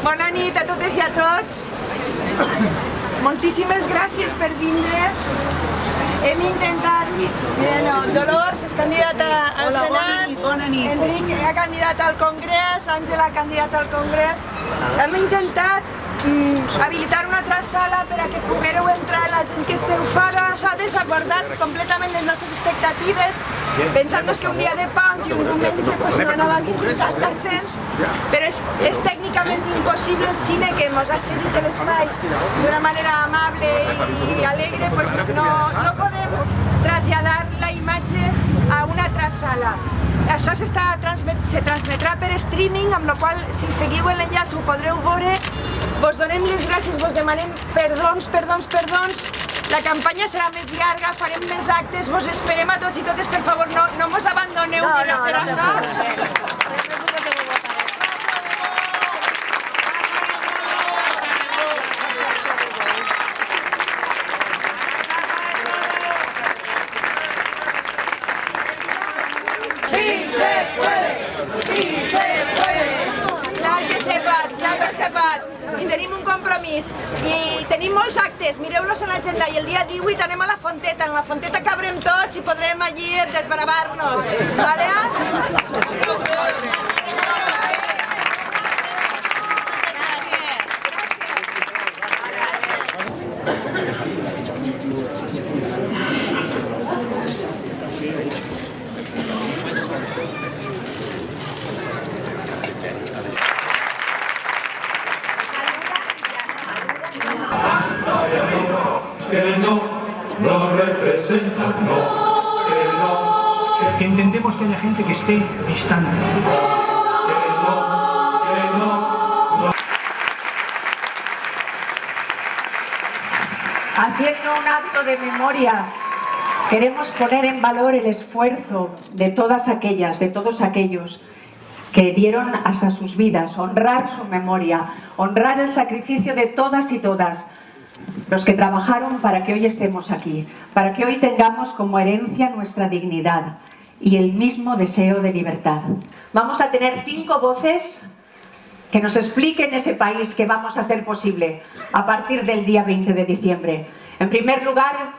Bona nit a totes i a tots. Moltíssimes gràcies per vindre. Hem intentat... Dolors és candidata al Senat. Bona nit. Enric ha candidat al Congrés. Àngela ha candidat al Congrés. Hem intentat habilitar una altra sala per a que poguéreu entrar la gent que esteu fora. S'ha desabordat completament les nostres expectatives, pensant-nos que un dia de punk i un diumenge no anava a vindre tanta gent, però és tècnicament impossible el cine que ens ha cedit l'espai d'una manera amable i alegre, no podem traslladar la imatge a una altra sala. Això se transmetrà per streaming, amb la qual si seguiu l'enllaç ho podreu veure. Vos donem les gràcies, vos demanem perdons. La campanya serà més llarga, farem més actes, vos esperem a tots i totes, per favor, no mos abandoneu per això. I tenim un compromís i tenim molts actes, mireu-los a l'agenda, i el dia 18 anem a la Fonteta, en la Fonteta cabrem tots i podrem allí desbravar-nos, vale? Que no representa, que entendemos que haya gente que esté distante. Haciendo un acto de memoria, queremos poner en valor el esfuerzo de todas aquellas, de todos aquellos que dieron hasta sus vidas, honrar su memoria, honrar el sacrificio de todas y todas, los que trabajaron para que hoy estemos aquí, para que hoy tengamos como herencia nuestra dignidad y el mismo deseo de libertad. Vamos a tener 5 voces que nos expliquen ese país que vamos a hacer posible a partir del día 20 de diciembre. En primer lugar,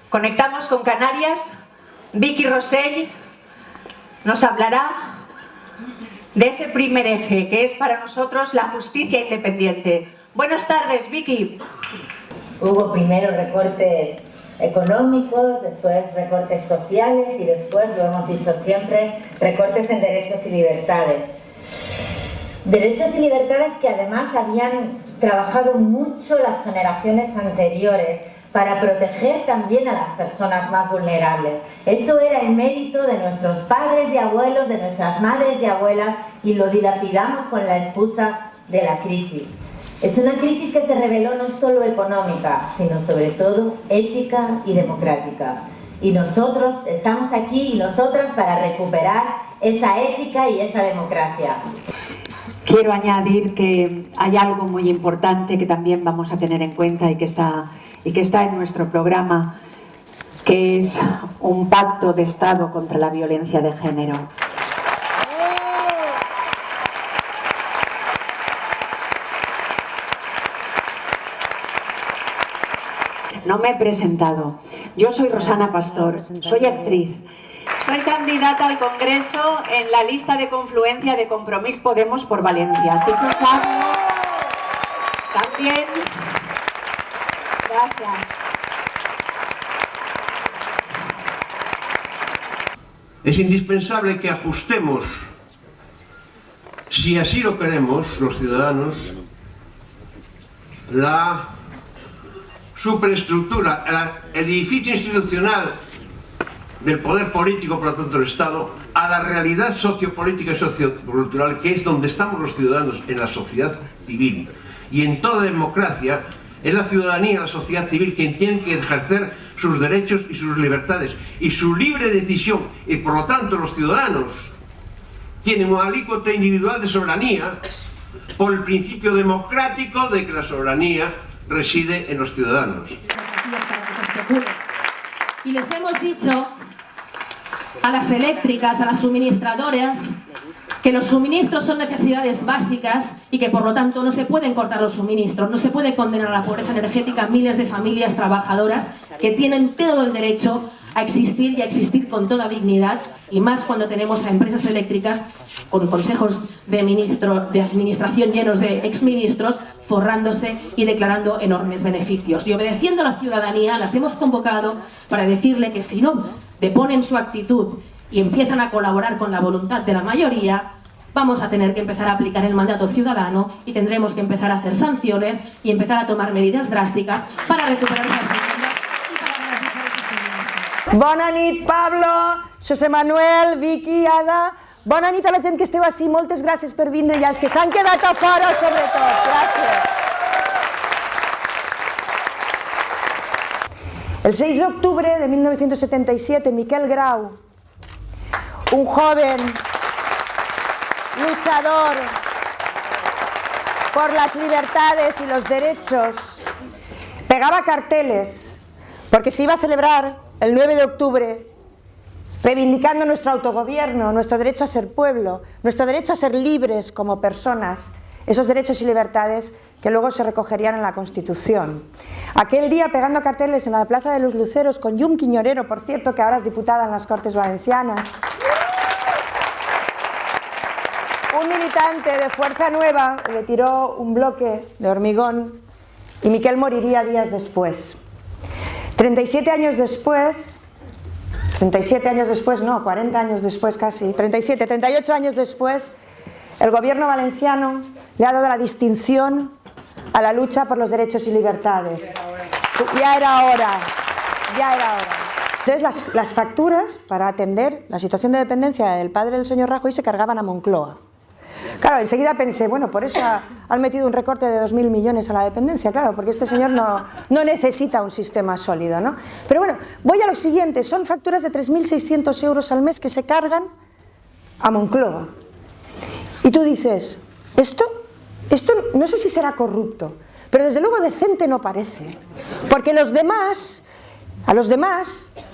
conectamos con Canarias. Vicky Rossell nos hablará de ese primer eje que es para nosotros la justicia independiente. Buenas tardes, Vicky. Hubo primero recortes económicos, después recortes sociales y después, lo hemos dicho siempre, recortes en derechos y libertades. Derechos y libertades que además habían trabajado mucho las generaciones anteriores para proteger también a las personas más vulnerables. Eso era el mérito de nuestros padres y abuelos, de nuestras madres y abuelas, y lo dilapidamos con la excusa de la crisis. Es una crisis que se reveló no solo económica, sino sobre todo ética y democrática. Y nosotros estamos aquí y nosotras para recuperar esa ética y esa democracia. Quiero añadir que hay algo muy importante que también vamos a tener en cuenta y que está en nuestro programa, que es un pacto de Estado contra la violencia de género. No me he presentado. Yo soy Rosana Pastor, soy actriz. Soy candidata al Congreso en la lista de confluencia de Compromís Podemos por Valencia. Así que os hablo también. Gracias. Es indispensable que ajustemos, si así lo queremos los ciudadanos, la superestructura, el edificio institucional del poder político, por lo tanto el Estado, a la realidad sociopolítica y sociocultural, que es donde estamos los ciudadanos, en la sociedad civil. Y en toda democracia es la ciudadanía, la sociedad civil, quien tiene que ejercer sus derechos y sus libertades y su libre decisión, y por lo tanto los ciudadanos tienen un alícuota individual de soberanía por el principio democrático de que la soberanía reside en los ciudadanos. Y les hemos dicho a las eléctricas, a las suministradoras, que los suministros son necesidades básicas y que por lo tanto no se pueden cortar los suministros, no se puede condenar a la pobreza energética a miles de familias trabajadoras que tienen todo el derecho a existir y a existir con toda dignidad, y más cuando tenemos a empresas eléctricas con consejos de administración llenos de exministros forrándose y declarando enormes beneficios. Y obedeciendo a la ciudadanía, las hemos convocado para decirle que si no deponen su actitud y empiezan a colaborar con la voluntad de la mayoría, vamos a tener que empezar a aplicar el mandato ciudadano y tendremos que empezar a hacer sanciones y empezar a tomar medidas drásticas para recuperar esas viviendas y para garantizar ese suministro. Bona nit, Pablo, José Manuel, Vicky, Ada. Bona nit a la gent que esteu així, moltes gràcies per vindre, i als que s'han quedat a fora, sobretot. Gràcies. El 6 de octubre de 1977, Miquel Grau, un joven luchador por las libertades y los derechos, pegaba carteles porque se iba a celebrar el 9 de octubre reivindicando nuestro autogobierno, nuestro derecho a ser pueblo, nuestro derecho a ser libres como personas, esos derechos y libertades que luego se recogerían en la Constitución. Aquel día pegando carteles en la Plaza de los Luceros con Yum Quiñorero, por cierto, que ahora es diputada en las Cortes Valencianas. Un militante de Fuerza Nueva le tiró un bloque de hormigón y Miquel moriría días después. 37 años después, no, 40 años después casi, 38 años después, el gobierno valenciano le ha dado la distinción a la lucha por los derechos y libertades. Ya era hora, ya era hora. Entonces las facturas para atender la situación de dependencia del padre del señor Rajoy se cargaban a Moncloa. Claro, enseguida pensé, bueno, por eso han metido un recorte de 2.000 millones a la dependencia, claro, porque este señor no necesita un sistema sólido, ¿no? Pero bueno, voy a lo siguiente, son facturas de 3.600 euros al mes que se cargan a Moncloa. Y tú dices, esto no sé si será corrupto, pero desde luego decente no parece, porque a los demás,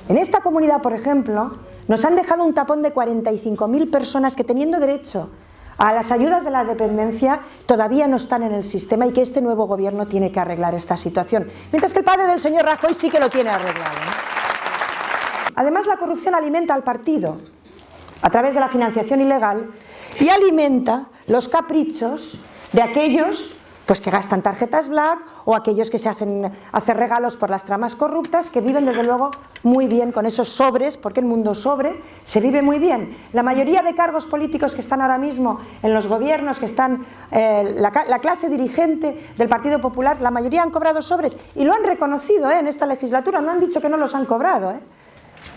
en esta comunidad, por ejemplo, nos han dejado un tapón de 45.000 personas que, teniendo derecho a las ayudas de la dependencia, todavía no están en el sistema, y que este nuevo gobierno tiene que arreglar esta situación, mientras que el padre del señor Rajoy sí que lo tiene arreglado, ¿no? Además, la corrupción alimenta al partido a través de la financiación ilegal y alimenta los caprichos de aquellos pues que gastan tarjetas black, o aquellos que se hacen regalos por las tramas corruptas, que viven desde luego muy bien con esos sobres, porque el mundo sobre se vive muy bien. La mayoría de cargos políticos que están ahora mismo en los gobiernos, que están la clase dirigente del Partido Popular, la mayoría han cobrado sobres, y lo han reconocido en esta legislatura, no han dicho que no los han cobrado,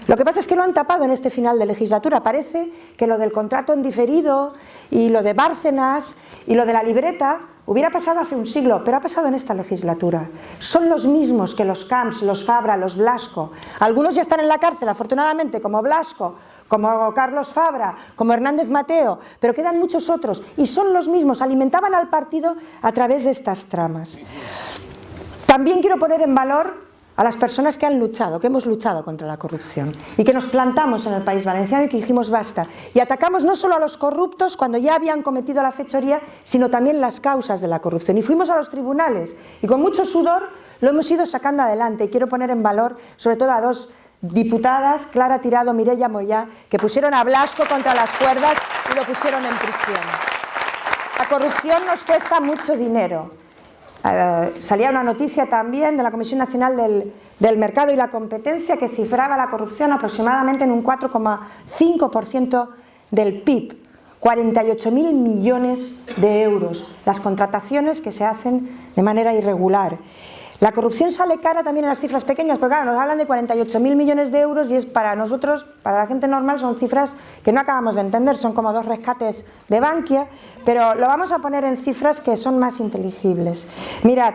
Lo que pasa es que lo han tapado en este final de legislatura. Parece que lo del contrato en diferido y lo de Bárcenas y lo de la libreta hubiera pasado hace un siglo, pero ha pasado en esta legislatura. Son los mismos que los Camps, los Fabra, los Blasco. Algunos ya están en la cárcel, afortunadamente, como Blasco, como Carlos Fabra, como Hernández Mateo, pero quedan muchos otros, y son los mismos, alimentaban al partido a través de estas tramas. También quiero poner en valor a las personas que han luchado, que hemos luchado contra la corrupción, y que nos plantamos en el País Valenciano y que dijimos basta, y atacamos no solo a los corruptos cuando ya habían cometido la fechoría, sino también las causas de la corrupción, y fuimos a los tribunales, y con mucho sudor lo hemos ido sacando adelante. Y quiero poner en valor sobre todo a dos diputadas, Clara Tirado, Mireia Moyá, que pusieron a Blasco contra las cuerdas y lo pusieron en prisión. La corrupción nos cuesta mucho dinero. Salía una noticia también de la Comisión Nacional del Mercado y la Competencia que cifraba la corrupción aproximadamente en un 4,5% del PIB, 48.000 millones de euros, las contrataciones que se hacen de manera irregular. La corrupción sale cara también en las cifras pequeñas, porque claro, nos hablan de 48.000 millones de euros y es para nosotros, para la gente normal, son cifras que no acabamos de entender, son como 2 rescates de Bankia, pero lo vamos a poner en cifras que son más inteligibles. Mirad,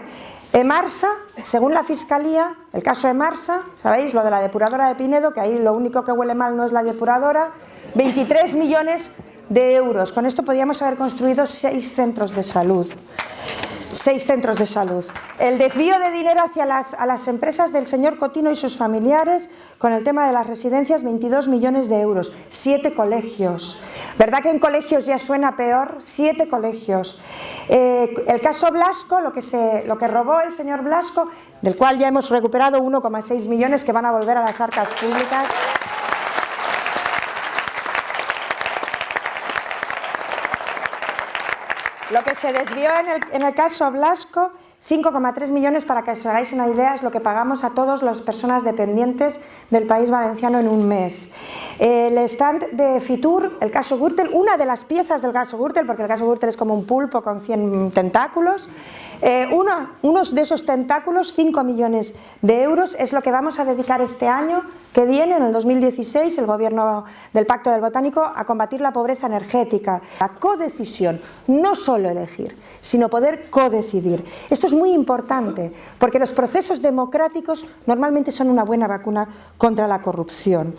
Emarsa, según la Fiscalía, el caso Emarsa, ¿sabéis? Lo de la depuradora de Pinedo, que ahí lo único que huele mal no es la depuradora, 23 millones de euros. Con esto podríamos haber construido 6 centros de salud. 6 centros de salud. El desvío de dinero hacia a las empresas del señor Cotino y sus familiares con el tema de las residencias, 22 millones de euros, 7 colegios. ¿Verdad que en colegios ya suena peor? 7 colegios. El caso Blasco, lo que robó el señor Blasco, del cual ya hemos recuperado 1,6 millones que van a volver a las arcas públicas. Lo que se desvió en el caso Blasco, 5,3 millones, para que os hagáis una idea, es lo que pagamos a todas las personas dependientes del País Valenciano en un mes. El stand de Fitur, el caso Gürtel, una de las piezas del caso Gürtel, porque el caso Gürtel es como un pulpo con 100 tentáculos, unos de esos tentáculos, 5 millones de euros, es lo que vamos a dedicar este año que viene, en el 2016, el gobierno del Pacto del Botánico, a combatir la pobreza energética. La codecisión, no solo elegir, sino poder codecidir. Esto es muy importante, porque los procesos democráticos normalmente son una buena vacuna contra la corrupción.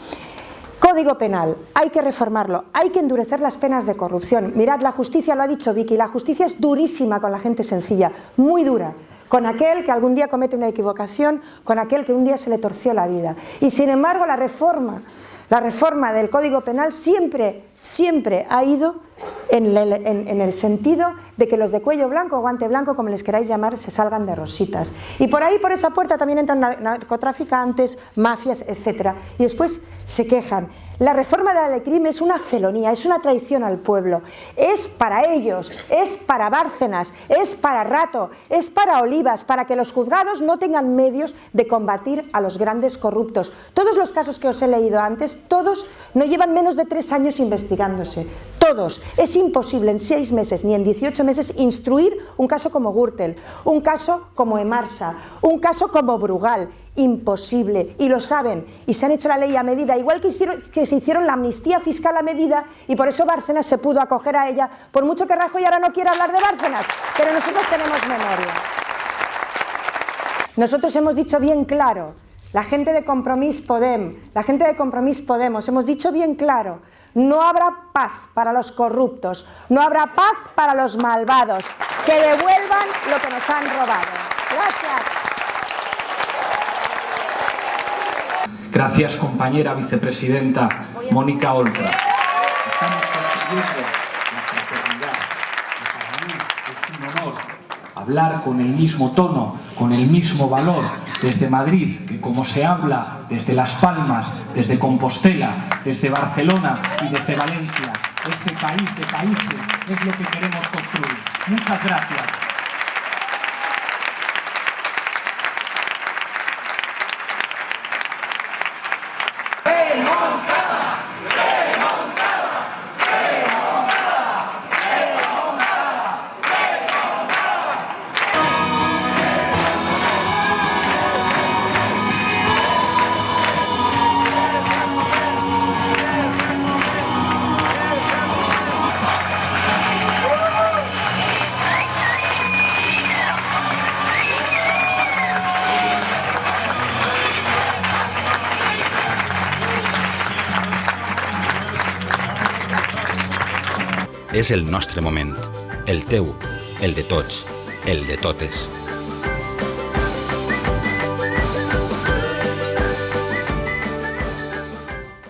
Código penal, hay que reformarlo, hay que endurecer las penas de corrupción. Mirad, la justicia, lo ha dicho Vicky, la justicia es durísima con la gente sencilla, muy dura, con aquel que algún día comete una equivocación, con aquel que un día se le torció la vida. Y sin embargo la reforma del Código Penal siempre ha ido en el sentido de que los de cuello blanco o guante blanco, como les queráis llamar, se salgan de rositas. Y por ahí, por esa puerta, también entran narcotraficantes, mafias, etc. Y después se quejan. La reforma de la Lecrim es una felonía, es una traición al pueblo. Es para ellos, es para Bárcenas, es para Rato, es para Olivas, para que los juzgados no tengan medios de combatir a los grandes corruptos. Todos los casos que os he leído antes, todos no llevan menos de 3 años investigándose. Todos. Es imposible en 6 meses ni en 18 meses instruir un caso como Gürtel, un caso como Emarsa, un caso como Brugal. Imposible. Y lo saben. Y se han hecho la ley a medida, igual que se hicieron la amnistía fiscal a medida, y por eso Bárcenas se pudo acoger a ella, por mucho que Rajoy ahora no quiera hablar de Bárcenas. Pero nosotros tenemos memoria. Nosotros hemos dicho bien claro, la gente de Compromís Podem, la gente de Compromís Podemos, hemos dicho bien claro, no habrá paz para los corruptos, no habrá paz para los malvados, que devuelvan lo que nos han robado. Gracias. Gracias, compañera vicepresidenta Mónica Oltra. Estamos construyendo la fraternidad. Y para mí es un honor hablar con el mismo tono, con el mismo valor, desde Madrid, que como se habla desde Las Palmas, desde Compostela, desde Barcelona y desde Valencia. Ese país de países es lo que queremos construir. Muchas gracias. És el nostre moment, el teu, el de tots, el de totes.